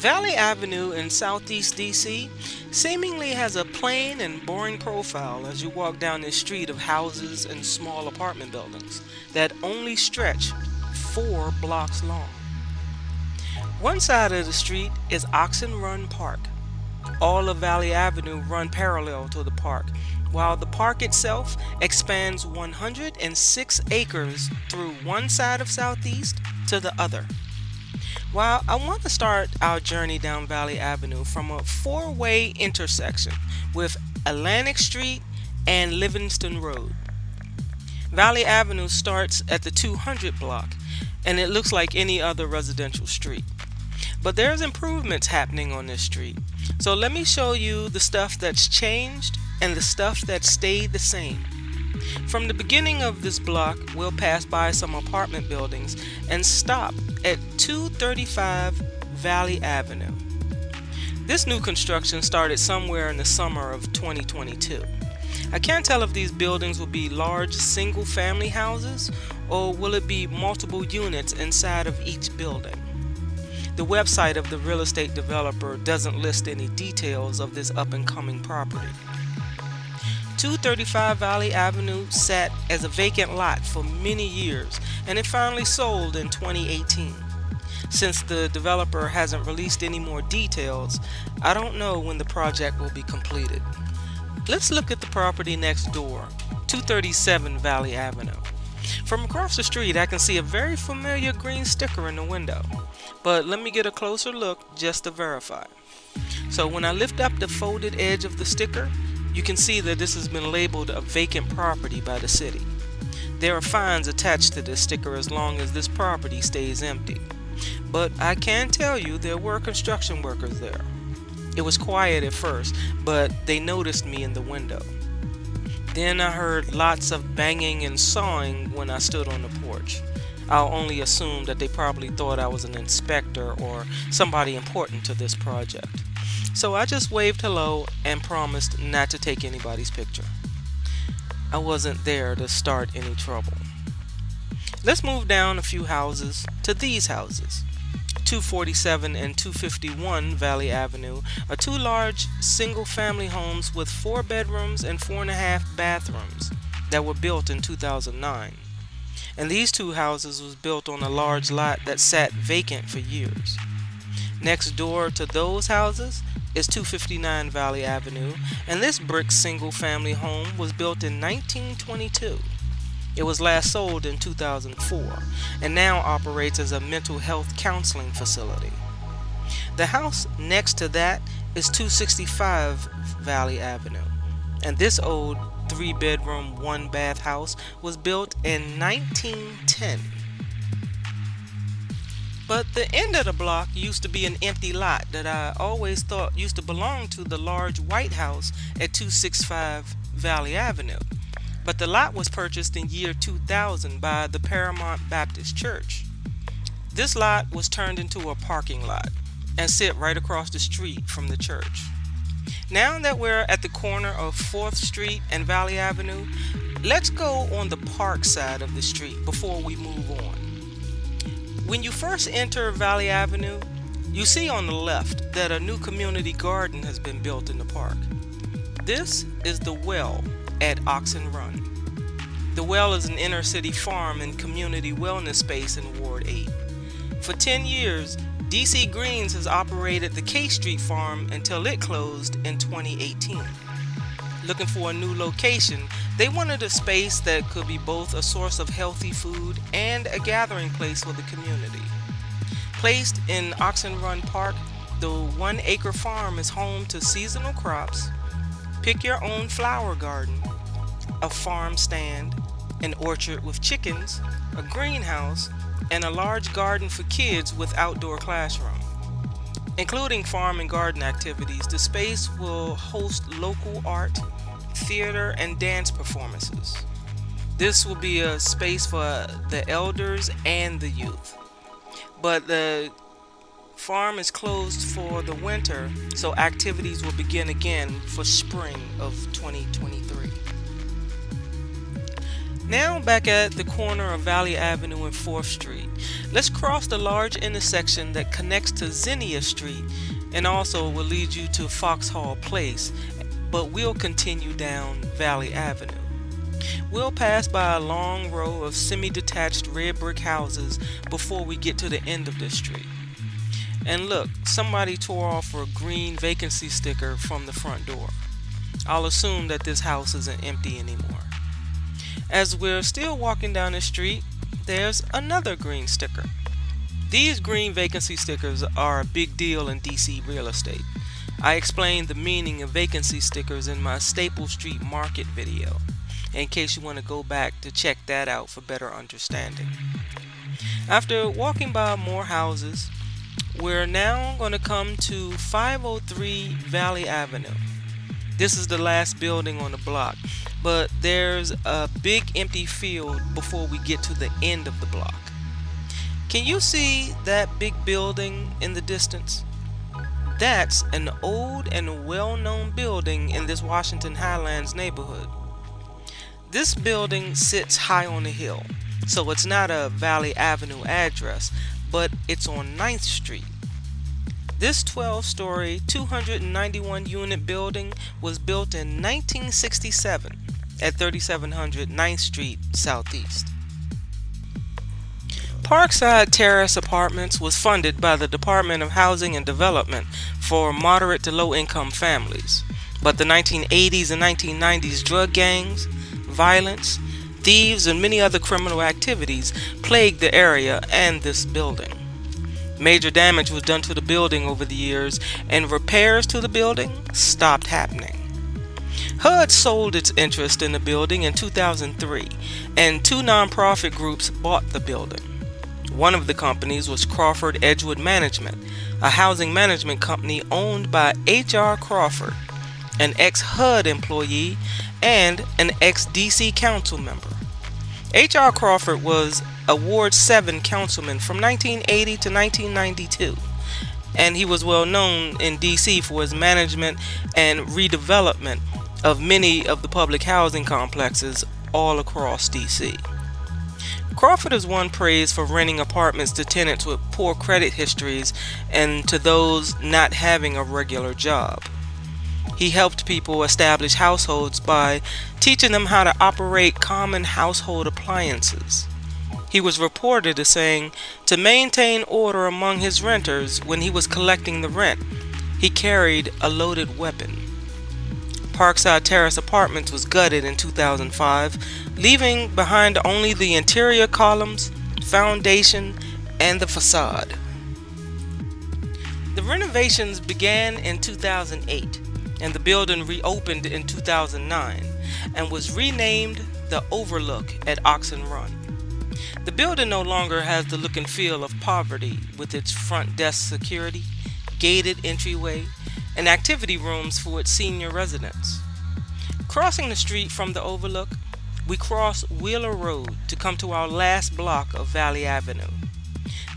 Valley Avenue in Southeast DC seemingly has a plain and boring profile as you walk down this street of houses and small apartment buildings that only stretch 4 blocks long. One side of the street is Oxen Run Park. All of Valley Avenue run parallel to the park, while the park itself expands 106 acres through one side of Southeast to the other. While I want to start our journey down Valley Avenue from a four-way intersection with Atlantic Street and Livingston Road. Valley Avenue starts at the 200 block, and it looks like any other residential street. But there's improvements happening on this street. So let me show you the stuff that's changed and the stuff that stayed the same. From the beginning of this block, we'll pass by some apartment buildings and stop at 235 Valley Avenue. This new construction started somewhere in the summer of 2022. I can't tell if these buildings will be large single-family houses or will it be multiple units inside of each building. The website of the real estate developer doesn't list any details of this up-and-coming property. 235 Valley Avenue sat as a vacant lot for many years, and it finally sold in 2018. Since the developer hasn't released any more details, I don't know when the project will be completed. Let's look at the property next door, 237 Valley Avenue. From across the street, I can see a very familiar green sticker in the window, but let me get a closer look just to verify. So when I lift up the folded edge of the sticker, you can see that this has been labeled a vacant property by the city. There are fines attached to this sticker as long as this property stays empty. But I can tell you there were construction workers there. It was quiet at first, but they noticed me in the window. Then I heard lots of banging and sawing when I stood on the porch. I'll only assume that they probably thought I was an inspector or somebody important to this project. So I just waved hello and promised not to take anybody's picture. I wasn't there to start any trouble. Let's move down a few houses to these houses. 247 and 251 Valley Avenue are two large single-family homes with 4 bedrooms and 4.5 bathrooms that were built in 2009. And these two houses was built on a large lot that sat vacant for years. Next door to those houses is 259 Valley Avenue, and this brick single-family home was built in 1922. It was last sold in 2004 and now operates as a mental health counseling facility. The house next to that is 265 Valley Avenue, and this old 3-bedroom, 1-bath house was built in 1910. But the end of the block used to be an empty lot that I always thought used to belong to the large white house at 265 Valley Avenue. But the lot was purchased in year 2000 by the Paramount Baptist Church. This lot was turned into a parking lot and sit right across the street from the church. Now that we're at the corner of 4th Street and Valley Avenue, let's go on the park side of the street before we move on. When you first enter Valley Avenue, you see on the left that a new community garden has been built in the park. This is the Well at Oxen Run. The Well is an inner city farm and community wellness space in Ward 8. For 10 years, DC Greens has operated the K Street Farm until it closed in 2018. Looking for a new location, they wanted a space that could be both a source of healthy food and a gathering place for the community. Placed in Oxen Run Park, the 1-acre farm is home to seasonal crops, pick your own flower garden, a farm stand, an orchard with chickens, a greenhouse, and a large garden for kids with outdoor classroom. Including farm and garden activities, the space will host local art, theater, and dance performances. This will be a space for the elders and the youth. But the farm is closed for the winter, so activities will begin again for spring of 2023. Now back at the corner of Valley Avenue and 4th Street, let's cross the large intersection that connects to Zinnia Street and also will lead you to Foxhall Place, but we'll continue down Valley Avenue. We'll pass by a long row of semi-detached red brick houses before we get to the end of this street. And look, somebody tore off a green vacancy sticker from the front door. I'll assume that this house isn't empty anymore. As we're still walking down the street, there's another green sticker. These green vacancy stickers are a big deal in DC real estate. I explained the meaning of vacancy stickers in my Staple Street Market video, in case you want to go back to check that out for better understanding. After walking by more houses, we're now going to come to 503 Valley Avenue. This is the last building on the block, but there's a big empty field before we get to the end of the block. Can you see that big building in the distance? That's an old and well-known building in this Washington Highlands neighborhood. This building sits high on a hill, so it's not a Valley Avenue address, but it's on 9th Street. This 12-story, 291-unit building was built in 1967 at 3700 9th Street Southeast. Parkside Terrace Apartments was funded by the Department of Housing and Development for moderate to low-income families, but the 1980s and 1990s drug gangs, violence, thieves, and many other criminal activities plagued the area and this building. Major damage was done to the building over the years, and repairs to the building stopped happening. HUD sold its interest in the building in 2003, and two nonprofit groups bought the building. One of the companies was Crawford Edgewood Management, a housing management company owned by H.R. Crawford, an ex-HUD employee and an ex-DC council member. H.R. Crawford was a Ward 7 councilman from 1980 to 1992, and he was well known in DC for his management and redevelopment of many of the public housing complexes all across DC. Crawford has won praise for renting apartments to tenants with poor credit histories and to those not having a regular job. He helped people establish households by teaching them how to operate common household appliances. He was reported as saying to maintain order among his renters when he was collecting the rent, he carried a loaded weapon. Parkside Terrace Apartments was gutted in 2005, leaving behind only the interior columns, foundation, and the facade. The renovations began in 2008, and the building reopened in 2009 and was renamed the Overlook at Oxon Run. The building no longer has the look and feel of poverty with its front desk security, gated entryway, and activity rooms for its senior residents. Crossing the street from the Overlook, we cross Wheeler Road to come to our last block of Valley Avenue.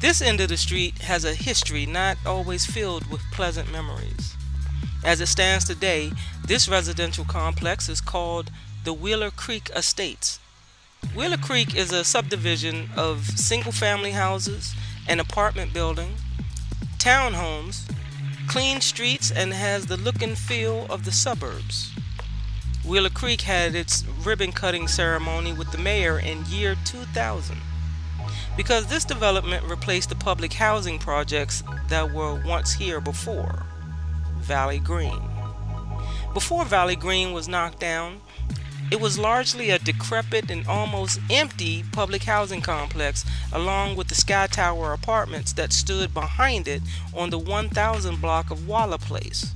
This end of the street has a history not always filled with pleasant memories. As it stands today, this residential complex is called the Wheeler Creek Estates. Wheeler Creek is a subdivision of single-family houses, an apartment building, townhomes, clean streets, and has the look and feel of the suburbs. Wheeler Creek had its ribbon-cutting ceremony with the mayor in year 2000 because this development replaced the public housing projects that were once here before, Valley Green. Before Valley Green was knocked down, it was largely a decrepit and almost empty public housing complex along with the Sky Tower apartments that stood behind it on the 1000 block of Waller Place.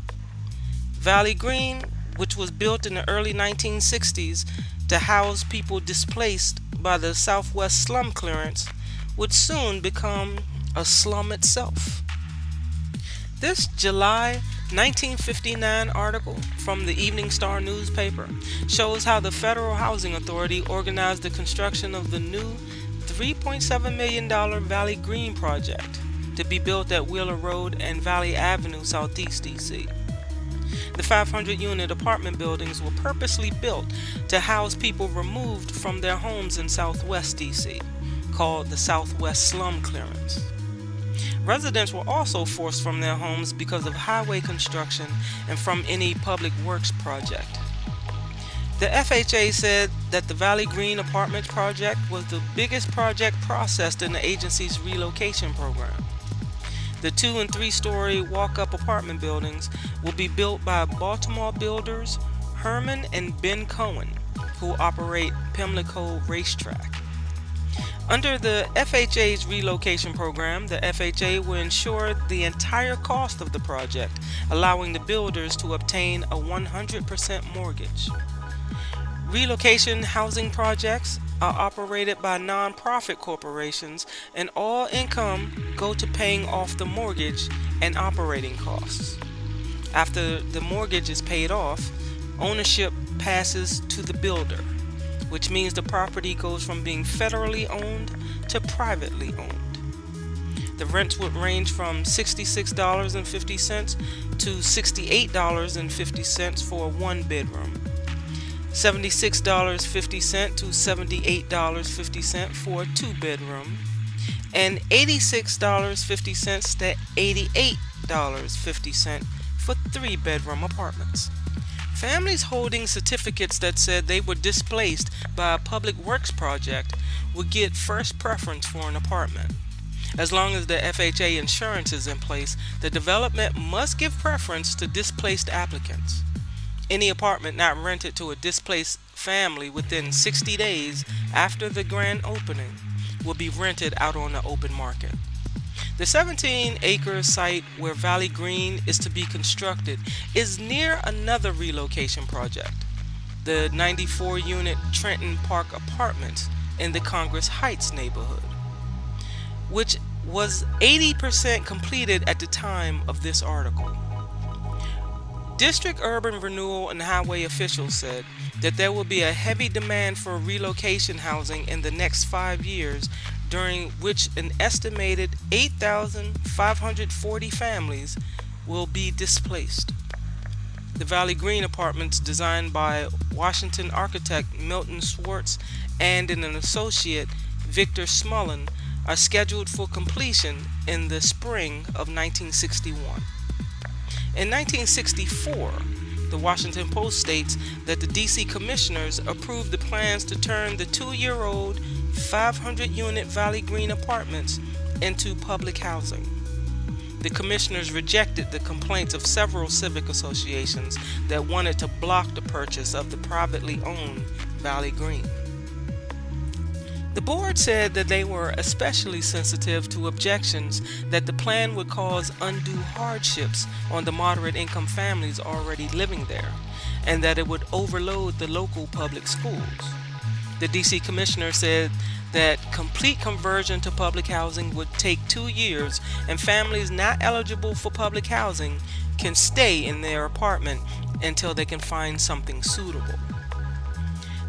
Valley Green, which was built in the early 1960s to house people displaced by the Southwest slum clearance, would soon become a slum itself. This July 1959 article from the Evening Star newspaper shows how the Federal Housing Authority organized the construction of the new $3.7 million Valley Green project to be built at Wheeler Road and Valley Avenue, Southeast DC. The 500-unit apartment buildings were purposely built to house people removed from their homes in Southwest D.C., called the Southwest Slum Clearance. Residents were also forced from their homes because of highway construction and from any public works project. The FHA said that the Valley Green Apartments project was the biggest project processed in the agency's relocation program. The 2- and 3-story walk-up apartment buildings will be built by Baltimore builders Herman and Ben Cohen, who operate Pimlico Racetrack. Under the FHA's relocation program, the FHA will insure the entire cost of the project, allowing the builders to obtain a 100% mortgage. Relocation housing projects are operated by nonprofit corporations, and all income go to paying off the mortgage and operating costs. After the mortgage is paid off, ownership passes to the builder, which means the property goes from being federally owned to privately owned. The rents would range from $66.50 to $68.50 for a 1-bedroom, $76.50 to $78.50 for a 2-bedroom, and $86.50 to $88.50 for 3-bedroom apartments. Families holding certificates that said they were displaced by a public works project would get first preference for an apartment. As long as the FHA insurance is in place, the development must give preference to displaced applicants. Any apartment not rented to a displaced family within 60 days after the grand opening will be rented out on the open market. The 17-acre site where Valley Green is to be constructed is near another relocation project, the 94-unit Trenton Park Apartments in the Congress Heights neighborhood, which was 80% completed at the time of this article. District Urban Renewal and Highway officials said that there will be a heavy demand for relocation housing in the next 5 years, during which an estimated 8,540 families will be displaced. The Valley Green Apartments, designed by Washington architect Milton Swartz and an associate, Victor Smullen, are scheduled for completion in the spring of 1961. In 1964, the Washington Post states that the D.C. Commissioners approved the plans to turn the 2-year-old 500-unit Valley Green Apartments into public housing. The Commissioners rejected the complaints of several civic associations that wanted to block the purchase of the privately owned Valley Green. The board said that they were especially sensitive to objections that the plan would cause undue hardships on the moderate-income families already living there, and that it would overload the local public schools. The D.C. Commissioner said that complete conversion to public housing would take 2 years, and families not eligible for public housing can stay in their apartment until they can find something suitable.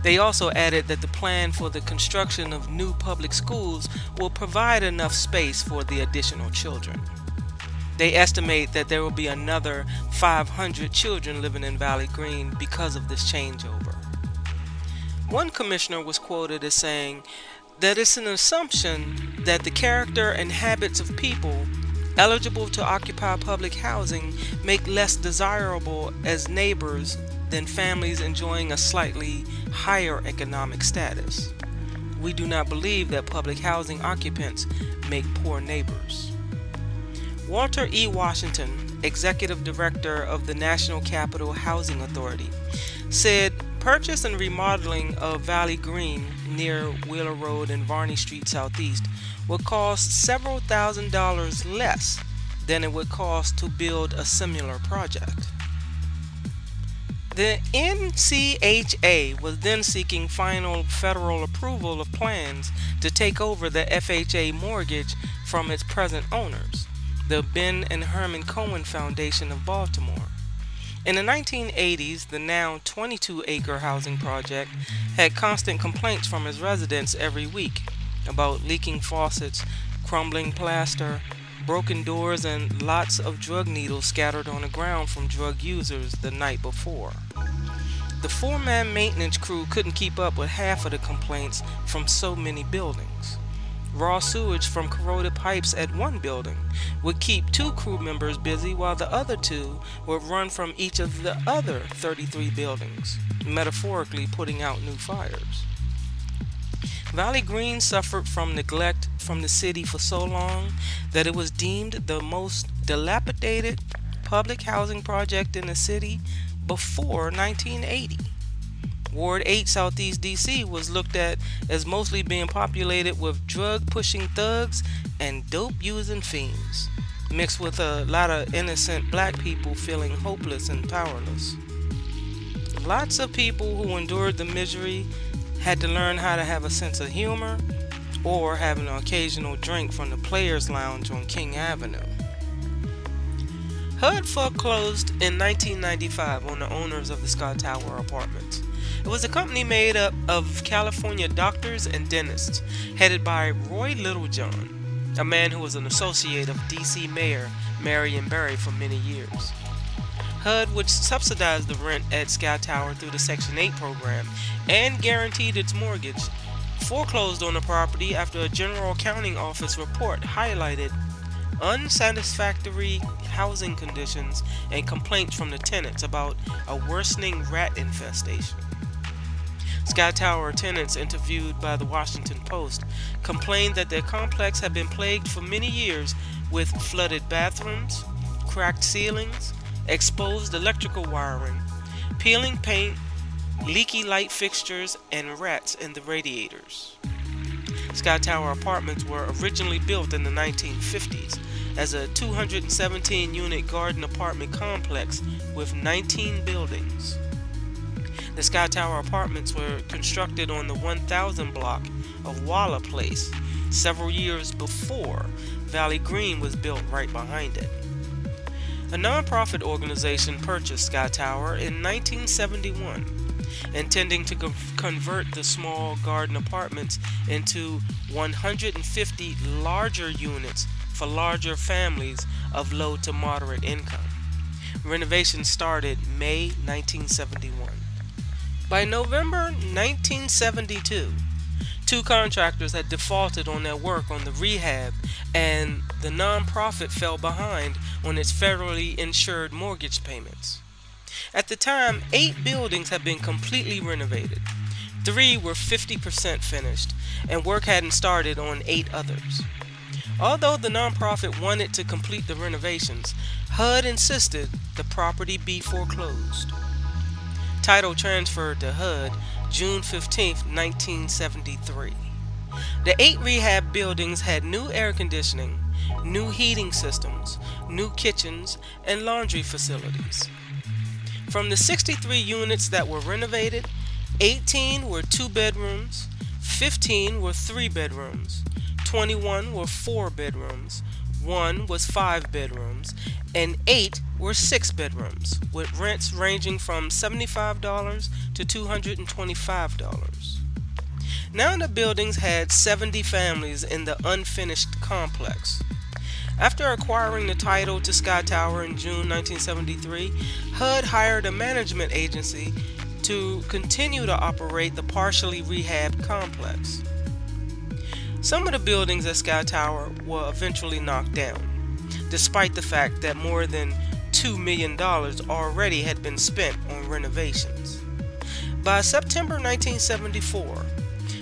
They also added that the plan for the construction of new public schools will provide enough space for the additional children. They estimate that there will be another 500 children living in Valley Green because of this changeover. One commissioner was quoted as saying that it's an assumption that the character and habits of people eligible to occupy public housing make less desirable as neighbors than families enjoying a slightly higher economic status. We do not believe that public housing occupants make poor neighbors. Walter E. Washington, Executive Director of the National Capital Housing Authority, said purchase and remodeling of Valley Green near Wheeler Road and Varney Street Southeast would cost several $1,000s less than it would cost to build a similar project. The NCHA was then seeking final federal approval of plans to take over the FHA mortgage from its present owners, the Ben and Herman Cohen Foundation of Baltimore. In the 1980s, the now 22-acre housing project had constant complaints from its residents every week about leaking faucets, crumbling plaster, broken doors, and lots of drug needles scattered on the ground from drug users the night before. The four-man maintenance crew couldn't keep up with half of the complaints from so many buildings. Raw sewage from corroded pipes at one building would keep two crew members busy while the other two would run from each of the other 33 buildings, metaphorically putting out new fires. Valley Green suffered from neglect from the city for so long that it was deemed the most dilapidated public housing project in the city before 1980. Ward 8 Southeast DC was looked at as mostly being populated with drug-pushing thugs and dope-using fiends, mixed with a lot of innocent black people feeling hopeless and powerless. Lots of people who endured the misery had to learn how to have a sense of humor or have an occasional drink from the Players Lounge on King Avenue. HUD foreclosed in 1995 on the owners of the Scott Tower Apartments. It was a company made up of California doctors and dentists, headed by Roy Littlejohn, a man who was an associate of DC Mayor Marion Barry for many years. HUD, which subsidized the rent at Scott Tower through the Section 8 program and guaranteed its mortgage, foreclosed on the property after a General Accounting Office report highlighted unsatisfactory housing conditions and complaints from the tenants about a worsening rat infestation. Scott Tower tenants interviewed by the Washington Post complained that their complex had been plagued for many years with flooded bathrooms, cracked ceilings, exposed electrical wiring, peeling paint, leaky light fixtures, and rats in the radiators. Scott Tower Apartments were originally built in the 1950s as a 217-unit garden apartment complex with 19 buildings. The Scott Tower Apartments were constructed on the 1000 block of Walla Place several years before Valley Green was built right behind it. A nonprofit organization purchased Scott Tower in 1971, intending to convert the small garden apartments into 150 larger units for larger families of low to moderate income. Renovations started May 1971. By November 1972, two contractors had defaulted on their work on the rehab, and the nonprofit fell behind on its federally insured mortgage payments. At the time, 8 buildings had been completely renovated. 3 were 50% finished, and work hadn't started on 8 others. Although the nonprofit wanted to complete the renovations, HUD insisted the property be foreclosed. Title transferred to HUD June 15, 1973. The 8 rehab buildings had new air conditioning, new heating systems, new kitchens, and laundry facilities. From the 63 units that were renovated, 18 were 2 bedrooms, 15 were 3 bedrooms, 21 were 4 bedrooms, 1 was 5 bedrooms, and 8 were 6 bedrooms, with rents ranging from $75 to $225. Now the buildings had 70 families in the unfinished complex. After acquiring the title to Scott Tower in June 1973, HUD hired a management agency to continue to operate the partially rehabbed complex. Some of the buildings at Scott Tower were eventually knocked down, despite the fact that more than $2 million already had been spent on renovations. By September 1974,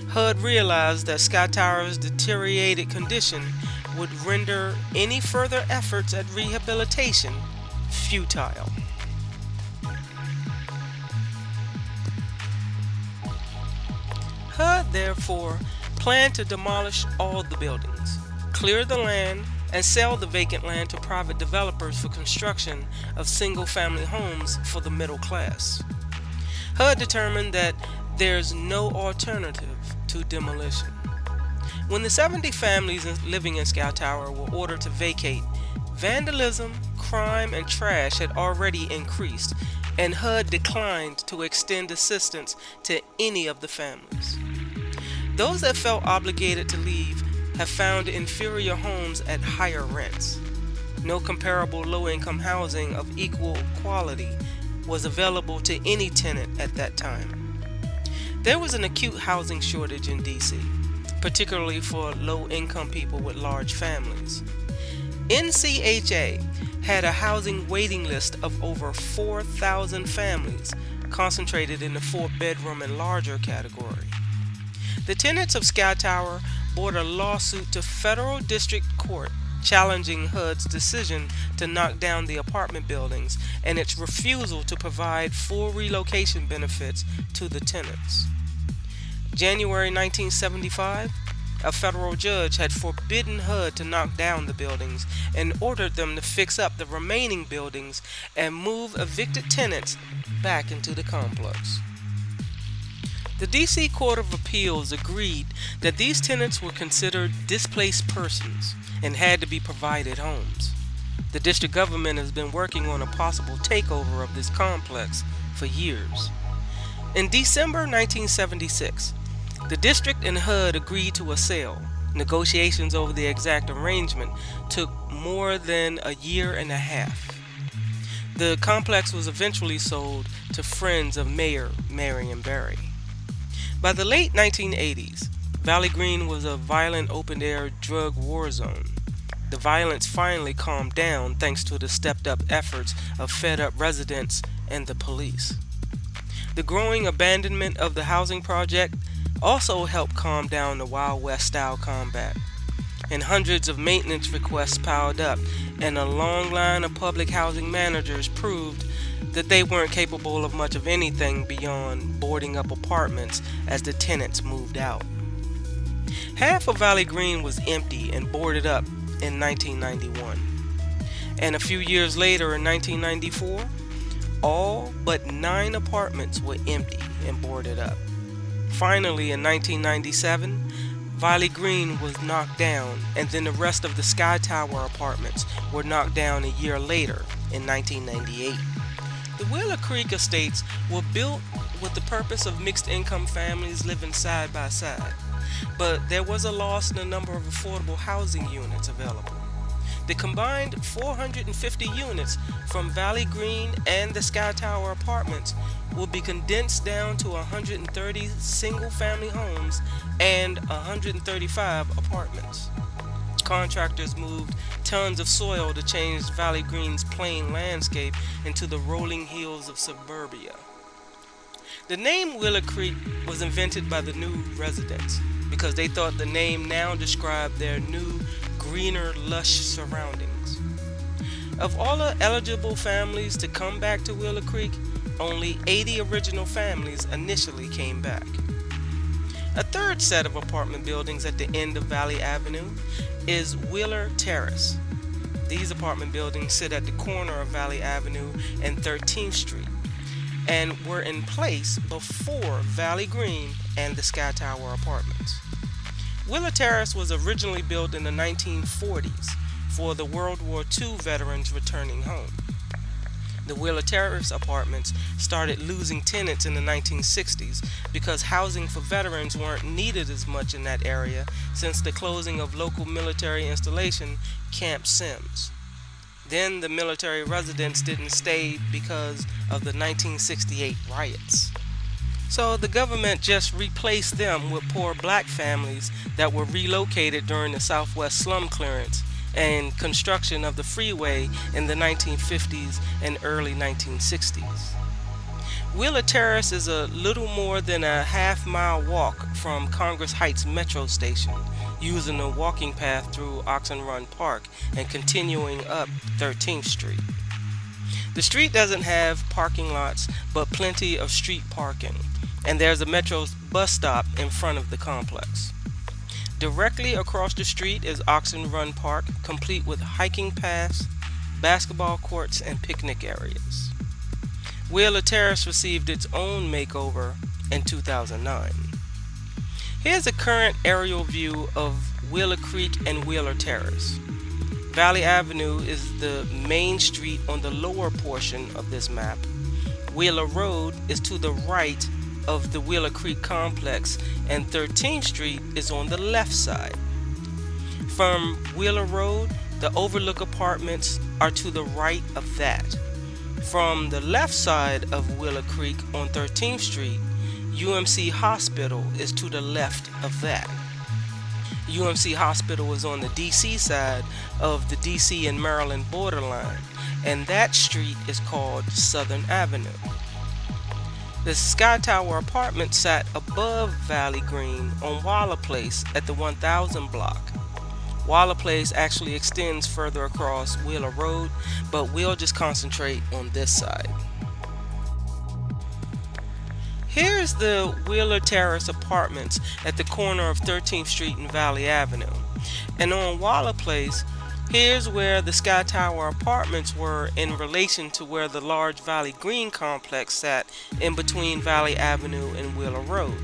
HUD realized that Scott Tower's deteriorated condition would render any further efforts at rehabilitation futile. HUD therefore planned to demolish all the buildings, clear the land, and sell the vacant land to private developers for construction of single-family homes for the middle class. HUD determined that there's no alternative to demolition. When the 70 families living in Scott Tower were ordered to vacate, vandalism, crime, and trash had already increased, and HUD declined to extend assistance to any of the families. Those that felt obligated to leave have found inferior homes at higher rents. No comparable low-income housing of equal quality was available to any tenant at that time. There was an acute housing shortage in D.C., particularly for low-income people with large families. NCHA had a housing waiting list of over 4,000 families concentrated in the 4-bedroom and larger category. The tenants of Sky Tower brought a lawsuit to federal district court challenging HUD's decision to knock down the apartment buildings and its refusal to provide full relocation benefits to the tenants. January 1975, a federal judge had forbidden HUD to knock down the buildings and ordered them to fix up the remaining buildings and move evicted tenants back into the complex. The D.C. Court of Appeals agreed that these tenants were considered displaced persons and had to be provided homes. The district government has been working on a possible takeover of this complex for years. In December 1976, the district and HUD agreed to a sale. Negotiations over the exact arrangement took more than a year and a half. The complex was eventually sold to friends of Mayor Marion Barry. By the late 1980s, Valley Green was a violent open-air drug war zone. The violence finally calmed down thanks to the stepped-up efforts of fed-up residents and the police. The growing abandonment of the housing project also helped calm down the Wild West-style combat, and hundreds of maintenance requests piled up, and a long line of public housing managers proved that they weren't capable of much of anything beyond boarding up apartments as the tenants moved out. Half of Valley Green was empty and boarded up in 1991, and a few years later in 1994, all but 9 apartments were empty and boarded up. Finally, in 1997, Valley Green was knocked down, and then the rest of the Sky Tower apartments were knocked down a year later in 1998. The Wheeler Creek estates were built with the purpose of mixed-income families living side by side, but there was a loss in the number of affordable housing units available. The combined 450 units from Valley Green and the Sky Tower apartments will be condensed down to 130 single-family homes and 135 apartments. Contractors moved tons of soil to change Valley Green's plain landscape into the rolling hills of suburbia. The name Wheeler Creek was invented by the new residents because they thought the name now described their new, greener, lush surroundings. Of all the eligible families to come back to Wheeler Creek, only 80 original families initially came back. A third set of apartment buildings at the end of Valley Avenue is Wheeler Terrace. These apartment buildings sit at the corner of Valley Avenue and 13th Street and were in place before Valley Green and the Sky Tower apartments. Wheeler Terrace was originally built in the 1940s for the World War II veterans returning home. The Wheeler Terrace apartments started losing tenants in the 1960s because housing for veterans weren't needed as much in that area since the closing of local military installation Camp Sims. Then the military residents didn't stay because of the 1968 riots. So the government just replaced them with poor black families that were relocated during the Southwest slum clearance and construction of the freeway in the 1950s and early 1960s. Wheeler Terrace is a little more than a half-mile walk from Congress Heights Metro Station, using a walking path through Oxen Run Park and continuing up 13th Street. The street doesn't have parking lots, but plenty of street parking, and there's a Metro bus stop in front of the complex. Directly across the street is Oxen Run Park, complete with hiking paths, basketball courts, and picnic areas. Wheeler Terrace received its own makeover in 2009. Here's a current aerial view of Wheeler Creek and Wheeler Terrace. Valley Avenue is the main street on the lower portion of this map. Wheeler Road is to the right of the Wheeler Creek complex, and 13th Street is on the left side. From Wheeler Road, the Overlook Apartments are to the right of that. From the left side of Wheeler Creek on 13th Street, UMC Hospital is to the left of that. UMC Hospital is on the DC side of the DC and Maryland borderline, and that street is called Southern Avenue. The Sky Tower apartment sat above Valley Green on Waller Place at the 1000 block. Waller Place actually extends further across Wheeler Road, but we'll just concentrate on this side. Here's the Wheeler Terrace apartments at the corner of 13th Street and Valley Avenue. And on Waller Place, here's where the Sky Tower apartments were in relation to where the large Valley Green complex sat in between Valley Avenue and Wheeler Road.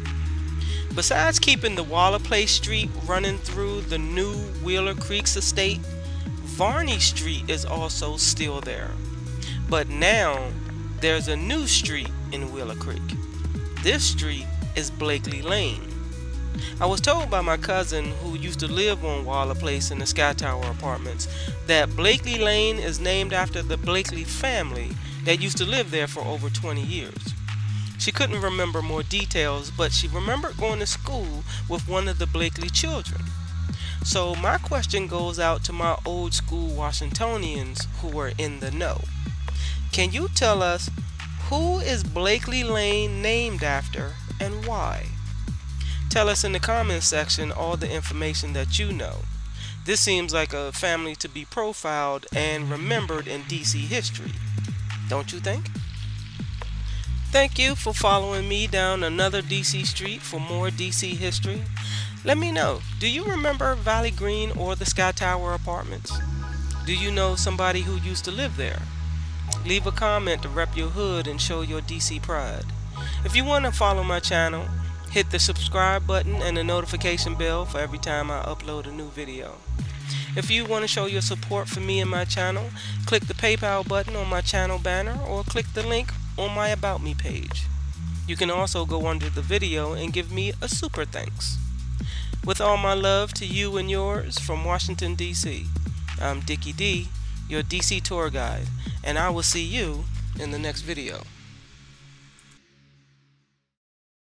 Besides keeping the Waller Place Street running through the new Wheeler Creeks estate, Varney Street is also still there. But now there's a new street in Wheeler Creek. This street is Blakely Lane. I was told by my cousin who used to live on Waller Place in the Sky Tower apartments that Blakely Lane is named after the Blakely family that used to live there for over 20 years. She couldn't remember more details, but she remembered going to school with one of the Blakely children. So my question goes out to my old school Washingtonians who are in the know. Can you tell us who is Blakely Lane named after and why? Tell us in the comments section all the information that you know. This seems like a family to be profiled and remembered in DC history, don't you think? Thank you for following me down another DC street for more DC history. Let me know, do you remember Valley Green or the Sky Tower apartments? Do you know somebody who used to live there? Leave a comment to rep your hood and show your DC pride. If you want to follow my channel, hit the subscribe button and the notification bell for every time I upload a new video. If you want to show your support for me and my channel, click the PayPal button on my channel banner or click the link on my About Me page. You can also go under the video and give me a super thanks. With all my love to you and yours from Washington, D.C., I'm Dickie D, your DC tour guide, and I will see you in the next video.